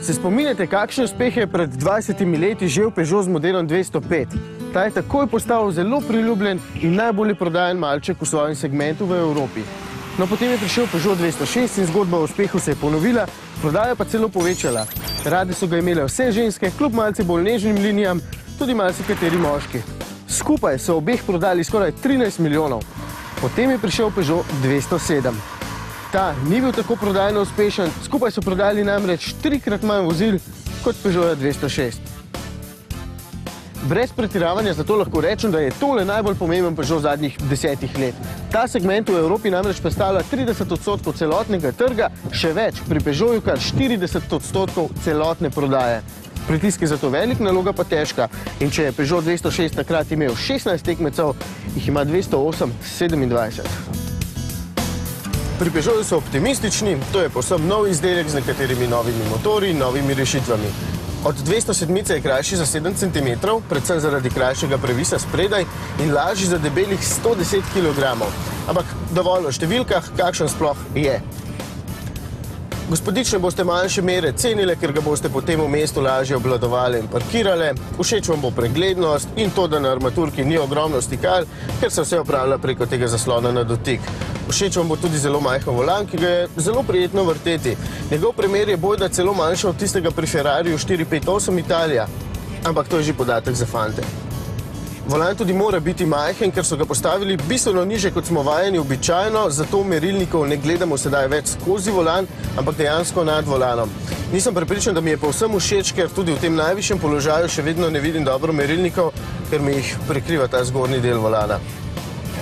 Se spominjate, kakšne uspehe je pred 20 leti žel Peugeot z modelom 205? Ta je takoj postal zelo priljubljen in najbolje prodajen malček v svojem segmentu v Evropi. No, potem je prišel Peugeot 206 in zgodba o uspehu se je ponovila, prodaja pa celo povečala. Rade so ga imele vse ženske, kljub malce bolj nežnim linijam, tudi malce kateri moški. Skupaj so obeh prodali skoraj 13 milijonov. Potem je prišel Peugeot 207. Ta ni bil tako prodajno uspešen, skupaj so prodali namreč 3-krat manj vozil kot Peugeot 206. Brez pretiravanja zato lahko rečem, da je tole najbolj pomemben Peugeot zadnjih 10 let. Ta segment v Evropi namreč predstavlja 30% celotnega trga, še več, pri Peugeotu kar 40% celotne prodaje. Pritisk je zato velik, naloga pa težka. In če je Peugeot 206 takrat imel 16 tekmecev, jih ima 208 27. Pri Peugeotu so optimistični, to je povsem nov izdelek z nekaterimi novimi motorji in novimi rešitvami. Od 207 je krajši za 7 cm, predvsem zaradi krajšega previsa spredaj in lažji za debelih 110 kg. Ampak dovolj o številkah, kakšen sploh je. Gospodične boste manjše mere cenile, ker ga boste potem v mestu lažje obvladovali in parkirale. Všeč vam bo preglednost in to, da na armaturki ni ogromno stikal, ker se vse opravlja preko tega zaslona na dotik. Všeč vam bo tudi zelo majhen volan, ki ga je zelo prijetno vrteti. Njegov primer je bojda celo manjši od tistega pri Ferrariju 458 Italija, ampak to je že podatek za fante. Volan tudi mora biti majhen, ker so ga postavili bistveno niže, kot smo vajeni običajno, zato merilnikov ne gledamo sedaj več skozi volan, ampak dejansko nad volanom. Nisem prepričan, da mi je povsem všeč, ker tudi v tem najvišjem položaju še vedno ne vidim dobro merilnikov, ker mi jih prekriva ta zgornji del volana.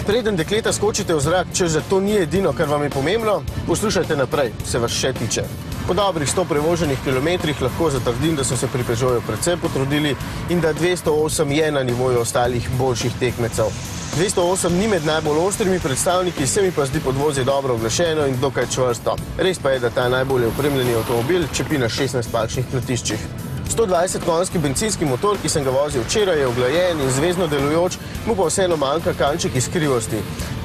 Preden dekleta skočite v zrak, češ da to ni edino, kar vam je pomembno, poslušajte naprej, se vas še tiče. Po dobrih 100 prevoženih kilometrih lahko zatrdim, da so se pri Peugeotu predvsem potrudili in da 208 je na nivoju ostalih boljših tekmecev. 208 ni med najbolj ostrimi predstavniki, se mi pa zdi podvozje dobro oglašeno in dokaj čvrsto. Res pa je, da ta najbolje opremljeni avtomobil čepi na 16 palčnih platiščih. 120 konjski bencinski motor, ki sem ga vozil včeraj, je uglajen in zvezno delujoč, mu pa vseeno manjka kanček iskrivosti.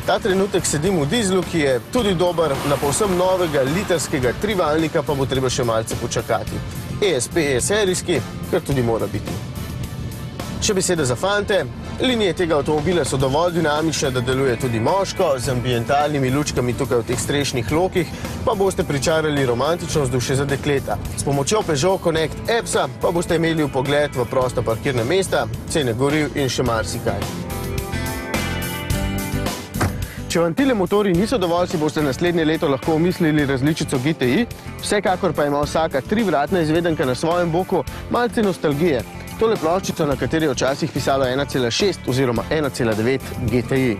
Ta trenutek sedim v dizlu, ki je tudi dober, na povsem novega litrskega trivaljnika pa bo treba še malce počakati. ESP je serijski, kar tudi mora biti. Še besede za fante. Linije tega avtomobila so dovolj dinamične, da deluje tudi moško, z ambientalnimi lučkami tukaj v teh strešnih lokih, pa boste pričarali romantično vzdušje za dekleta. S pomočjo Peugeot Connect Appsa pa boste imeli vpogled v prosta parkirna mesta, cene goriv in še marsikaj. Če vam tile motorji niso dovolj, si boste naslednje leto lahko omislili različico GTI, vsekakor pa ima vsaka 3-vratna izvedenka na svojem boku malce nostalgije. Tole ploščico, na kateri je včasih pisalo 1,6 oziroma 1,9 GTI.